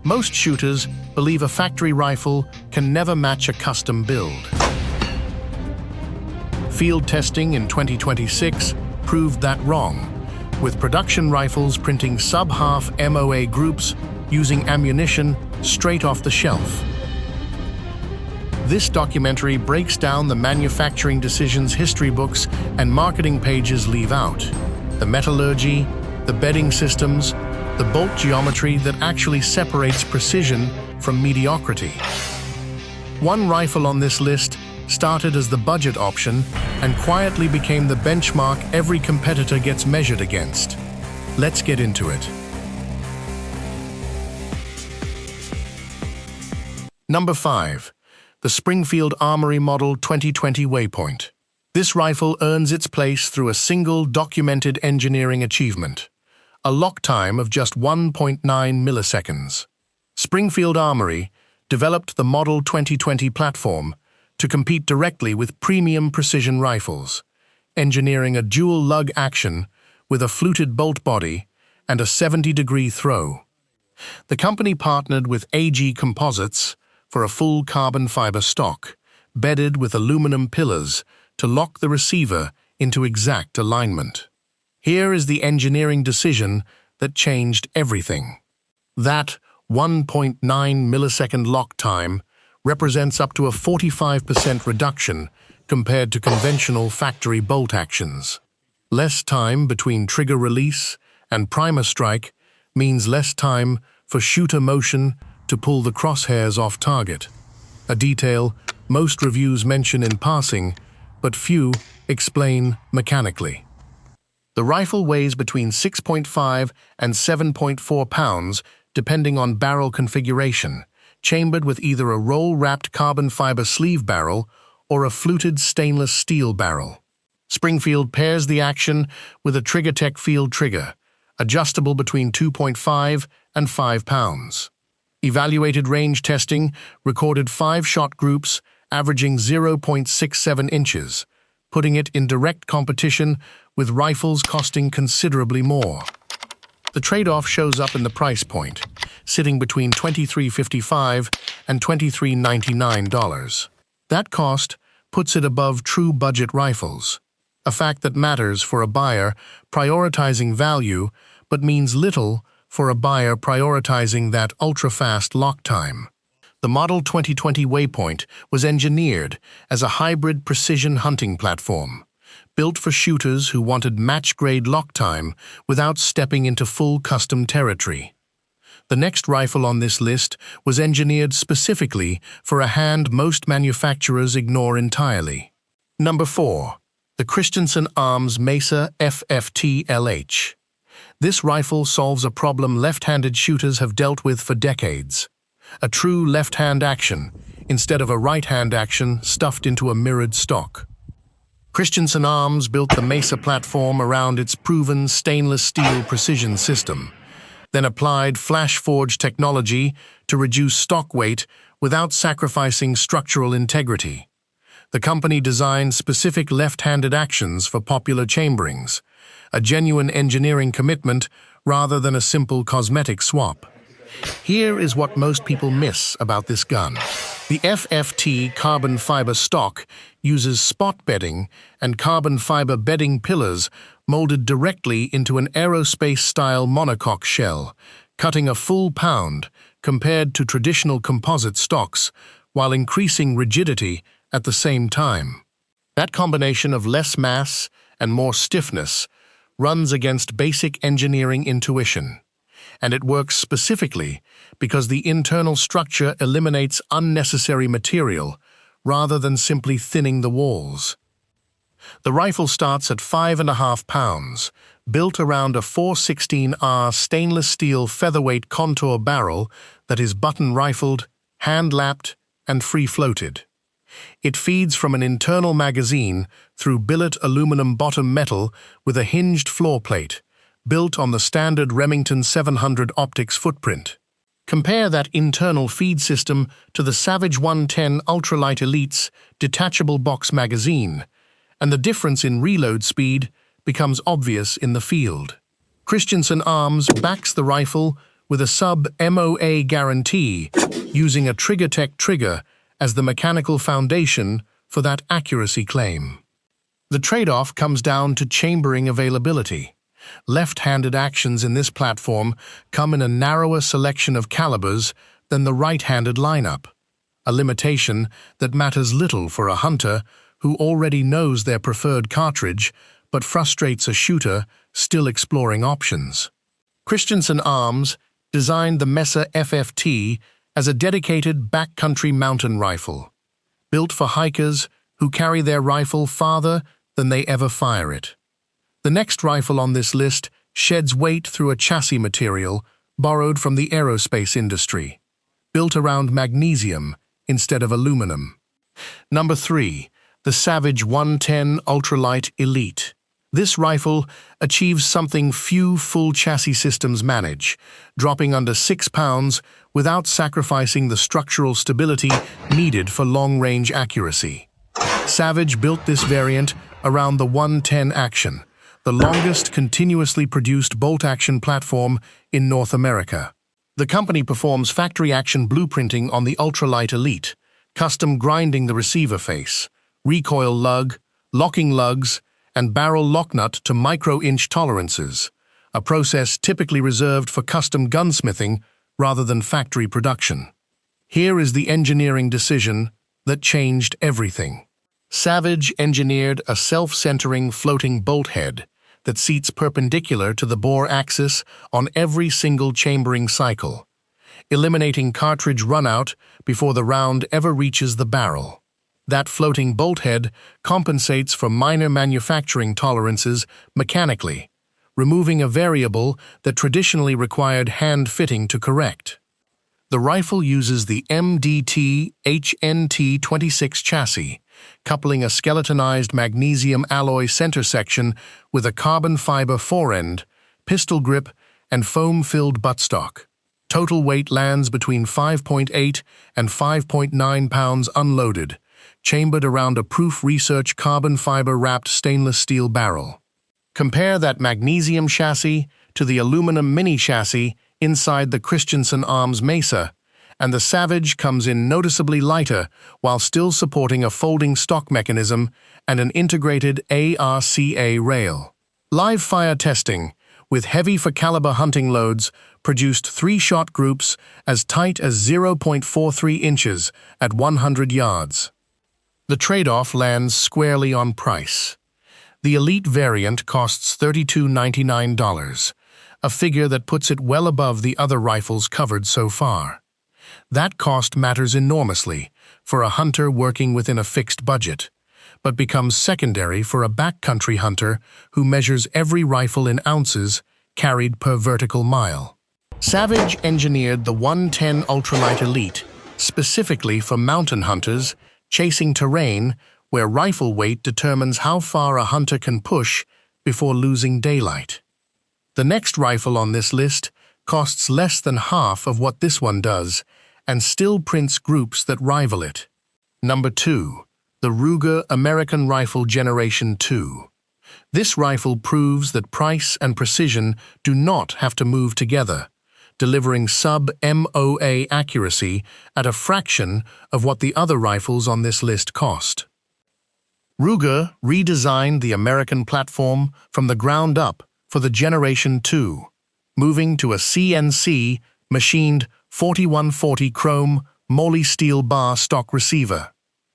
Most shooters believe a factory rifle can never match a custom build. Field testing in 2026 proved that wrong, with production rifles printing sub-half MOA groups using ammunition straight off the shelf. This documentary breaks down the manufacturing decisions history books and marketing pages leave out, the metallurgy, the bedding systems, the bolt geometry that actually separates precision from mediocrity. One rifle on this list started as the budget option and quietly became the benchmark every competitor gets measured against. Let's get into it. Number 5. The Springfield Armory Model 2020 Waypoint. This rifle earns its place through a single documented engineering achievement, a lock time of just 1.9 milliseconds. Springfield Armory developed the Model 2020 platform to compete directly with premium precision rifles, engineering a dual lug action with a fluted bolt body and a 70-degree throw. The company partnered with AG Composites for a full carbon fiber stock, bedded with aluminum pillars to lock the receiver into exact alignment. Here is the engineering decision that changed everything. That 1.9 millisecond lock time represents up to a 45% reduction compared to conventional factory bolt actions. Less time between trigger release and primer strike means less time for shooter motion to pull the crosshairs off target, a detail most reviews mention in passing, but few explain mechanically. The rifle weighs between 6.5 and 7.4 pounds depending on barrel configuration, chambered with either a roll-wrapped carbon fiber sleeve barrel or a fluted stainless steel barrel. Springfield pairs the action with a TriggerTech field trigger, adjustable between 2.5 and 5 pounds. Evaluated range testing recorded 5-shot groups averaging 0.67 inches, putting it in direct competition with rifles costing considerably more. The trade-off shows up in the price point, sitting between $23.55 and $23.99. That cost puts it above true budget rifles, a fact that matters for a buyer prioritizing value but means little for a buyer prioritizing that ultra-fast lock time. The Model 2020 Waypoint was engineered as a hybrid precision hunting platform, built for shooters who wanted match-grade lock time without stepping into full custom territory. The next rifle on this list was engineered specifically for a hand most manufacturers ignore entirely. Number 4. The Christensen Arms Mesa FFT-LH. This rifle solves a problem left-handed shooters have dealt with for decades. A true left-hand action, instead of a right-hand action stuffed into a mirrored stock. Christensen Arms built the Mesa platform around its proven stainless steel precision system, then applied flash-forged technology to reduce stock weight without sacrificing structural integrity. The company designed specific left-handed actions for popular chamberings, a genuine engineering commitment rather than a simple cosmetic swap. Here is what most people miss about this gun. The FFT carbon fiber stock uses spot bedding and carbon fiber bedding pillars molded directly into an aerospace-style monocoque shell, cutting a full pound compared to traditional composite stocks while increasing rigidity at the same time. That combination of less mass and more stiffness runs against basic engineering intuition, and it works specifically because the internal structure eliminates unnecessary material rather than simply thinning the walls. The rifle starts at 5.5 pounds, built around a 416R stainless steel featherweight contour barrel that is button-rifled, hand-lapped, and free-floated. It feeds from an internal magazine through billet aluminum bottom metal with a hinged floor plate, built on the standard Remington 700 optics footprint. Compare that internal feed system to the Savage 110 Ultralite Elite's detachable box magazine, and the difference in reload speed becomes obvious in the field. Christensen Arms backs the rifle with a sub-MOA guarantee, using a TriggerTech trigger as the mechanical foundation for that accuracy claim. The trade-off comes down to chambering availability. Left-handed actions in this platform come in a narrower selection of calibers than the right-handed lineup, a limitation that matters little for a hunter who already knows their preferred cartridge but frustrates a shooter still exploring options. Christensen Arms designed the Mesa FFT as a dedicated backcountry mountain rifle, built for hikers who carry their rifle farther than they ever fire it. The next rifle on this list sheds weight through a chassis material borrowed from the aerospace industry, built around magnesium instead of aluminum. Number 3. The Savage 110 Ultralite Elite. This rifle achieves something few full chassis systems manage, dropping under 6 pounds without sacrificing the structural stability needed for long-range accuracy. Savage built this variant around the 110 Action, the longest continuously produced bolt-action platform in North America. The company performs factory-action blueprinting on the Ultralite Elite, custom grinding the receiver face, recoil lug, locking lugs, and barrel locknut to micro-inch tolerances, a process typically reserved for custom gunsmithing rather than factory production. Here is the engineering decision that changed everything. Savage engineered a self-centering floating bolt head that seats perpendicular to the bore axis on every single chambering cycle, eliminating cartridge runout before the round ever reaches the barrel. That floating bolt head compensates for minor manufacturing tolerances mechanically, removing a variable that traditionally required hand fitting to correct. The rifle uses the MDT HNT26 chassis, coupling a skeletonized magnesium alloy center section with a carbon fiber forend, pistol grip, and foam-filled buttstock. Total weight lands between 5.8 and 5.9 pounds unloaded, chambered around a Proof Research carbon fiber-wrapped stainless steel barrel. Compare that magnesium chassis to the aluminum mini chassis inside the Christensen Arms Mesa, and the Savage comes in noticeably lighter while still supporting a folding stock mechanism and an integrated ARCA rail. Live fire testing, with heavy for caliber hunting loads, produced 3-shot groups as tight as 0.43 inches at 100 yards. The trade-off lands squarely on price. The Elite variant costs $32.99, a figure that puts it well above the other rifles covered so far. That cost matters enormously for a hunter working within a fixed budget, but becomes secondary for a backcountry hunter who measures every rifle in ounces carried per vertical mile. Savage engineered the 110 Ultralite Elite specifically for mountain hunters chasing terrain where rifle weight determines how far a hunter can push before losing daylight. The next rifle on this list costs less than half of what this one does and still prints groups that rival it. Number 2. The Ruger American Rifle Generation 2. This rifle proves that price and precision do not have to move together, delivering sub-MOA accuracy at a fraction of what the other rifles on this list cost. Ruger redesigned the American platform from the ground up for the Generation 2, moving to a CNC machined 4140 chrome moly steel bar stock receiver.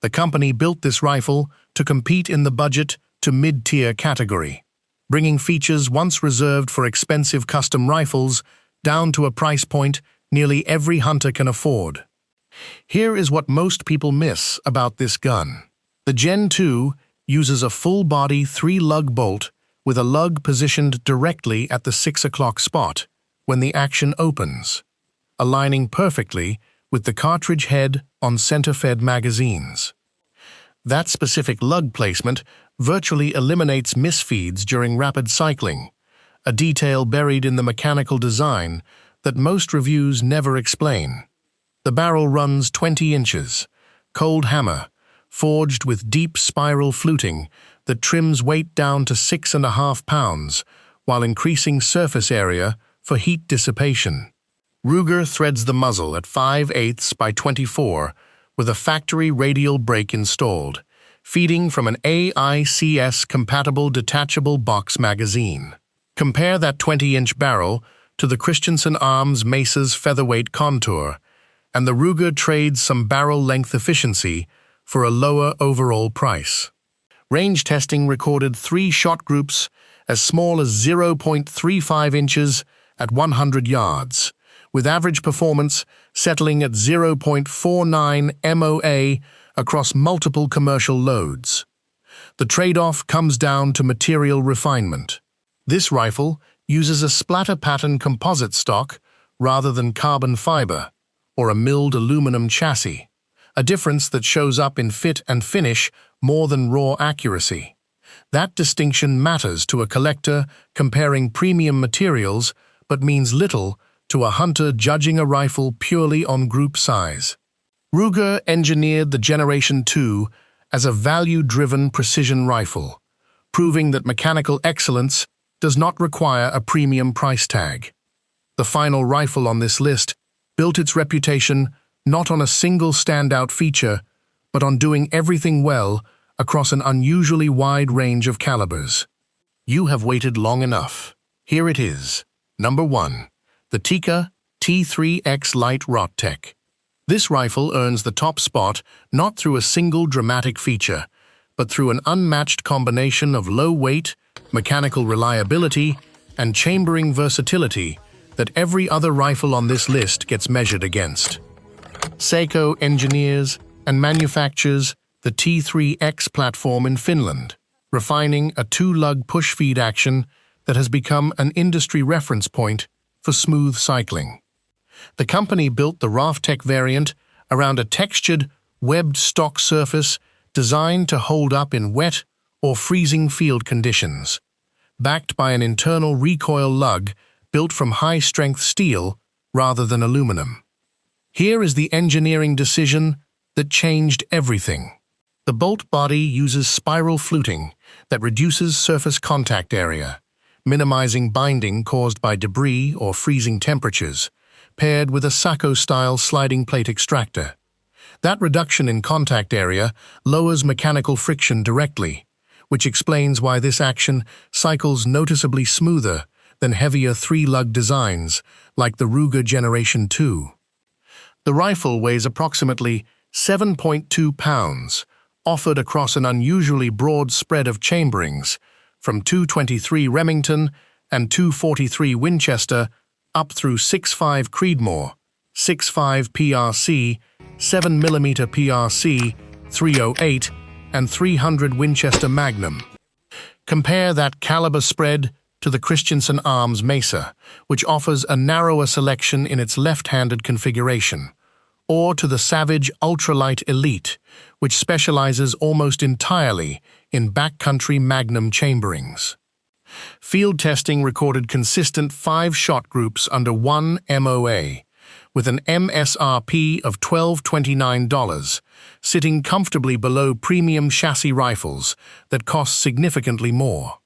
The company built this rifle to compete in the budget to mid-tier category, bringing features once reserved for expensive custom rifles down to a price point nearly every hunter can afford. Here is what most people miss about this gun. The Gen 2 uses a full-body 3-lug bolt with a lug positioned directly at the 6 o'clock spot when the action opens, aligning perfectly with the cartridge head on center-fed magazines. That specific lug placement virtually eliminates misfeeds during rapid cycling, a detail buried in the mechanical design that most reviews never explain. The barrel runs 20 inches, cold hammer, forged with deep spiral fluting that trims weight down to 6.5 pounds while increasing surface area for heat dissipation. Ruger threads the muzzle at 5/8 by 24 with a factory radial brake installed, feeding from an AICS-compatible detachable box magazine. Compare that 20-inch barrel to the Christensen Arms Mesa's featherweight contour, and the Ruger trades some barrel length efficiency for a lower overall price. Range testing recorded 3 shot groups as small as 0.35 inches at 100 yards, with average performance settling at 0.49 MOA across multiple commercial loads. The trade-off comes down to material refinement. This rifle uses a splatter pattern composite stock rather than carbon fiber or a milled aluminum chassis, a difference that shows up in fit and finish more than raw accuracy. That distinction matters to a collector comparing premium materials but means little to a hunter judging a rifle purely on group size. Ruger engineered the Generation 2 as a value-driven precision rifle, proving that mechanical excellence does not require a premium price tag. The final rifle on this list built its reputation not on a single standout feature, but on doing everything well across an unusually wide range of calibers. You have waited long enough. Here it is. Number 1. The Tikka T3X Lite Roughtech. This rifle earns the top spot not through a single dramatic feature, but through an unmatched combination of low weight, mechanical reliability, and chambering versatility that every other rifle on this list gets measured against. Seiko engineers and manufactures the T3X platform in Finland, refining a 2-lug push-feed action that has become an industry reference point for smooth cycling. The company built the Roughtech variant around a textured, webbed stock surface designed to hold up in wet or freezing field conditions, backed by an internal recoil lug built from high-strength steel rather than aluminum. Here is the engineering decision that changed everything. The bolt body uses spiral fluting that reduces surface contact area, minimizing binding caused by debris or freezing temperatures, paired with a Sacco-style sliding plate extractor. That reduction in contact area lowers mechanical friction directly, which explains why this action cycles noticeably smoother than heavier 3-lug designs like the Ruger Generation 2. The rifle weighs approximately 7.2 pounds, offered across an unusually broad spread of chamberings, from 223 Remington and 243 Winchester up through 6.5 Creedmoor, 6.5 PRC, 7mm PRC, 308, and 300 Winchester Magnum. Compare that caliber spread to the Christensen Arms Mesa, which offers a narrower selection in its left-handed configuration, or to the Savage Ultralite Elite, which specializes almost entirely in backcountry Magnum chamberings. Field testing recorded consistent 5-shot groups under 1 MOA, with an MSRP of $1,229, sitting comfortably below premium chassis rifles that cost significantly more.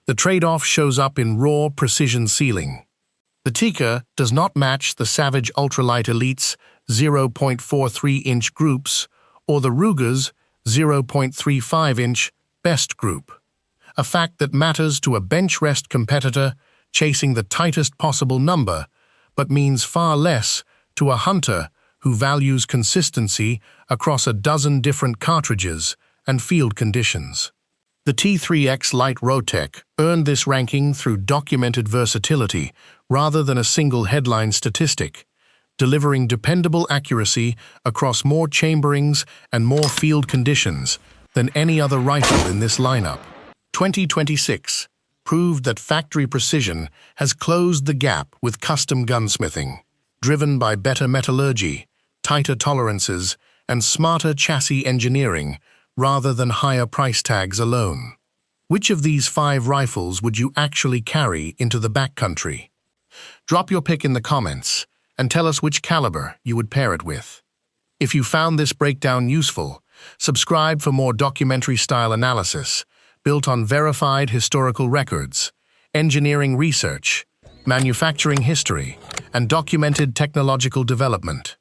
The trade-off shows up in raw precision sealing. The Tikka does not match the Savage Ultralite Elite's 0.43-inch groups or the Ruger's 0.35-inch best group, a fact that matters to a bench rest competitor chasing the tightest possible number, but means far less to a hunter who values consistency across a dozen different cartridges and field conditions. The T3X Lite Roughtech earned this ranking through documented versatility rather than a single headline statistic, delivering dependable accuracy across more chamberings and more field conditions than any other rifle in this lineup. 2026 proved that factory precision has closed the gap with custom gunsmithing, driven by better metallurgy, tighter tolerances, and smarter chassis engineering rather than higher price tags alone. Which of these 5 rifles would you actually carry into the backcountry? Drop your pick in the comments and tell us which caliber you would pair it with. If you found this breakdown useful, subscribe for more documentary-style analysis built on verified historical records, engineering research, manufacturing history, and documented technological development.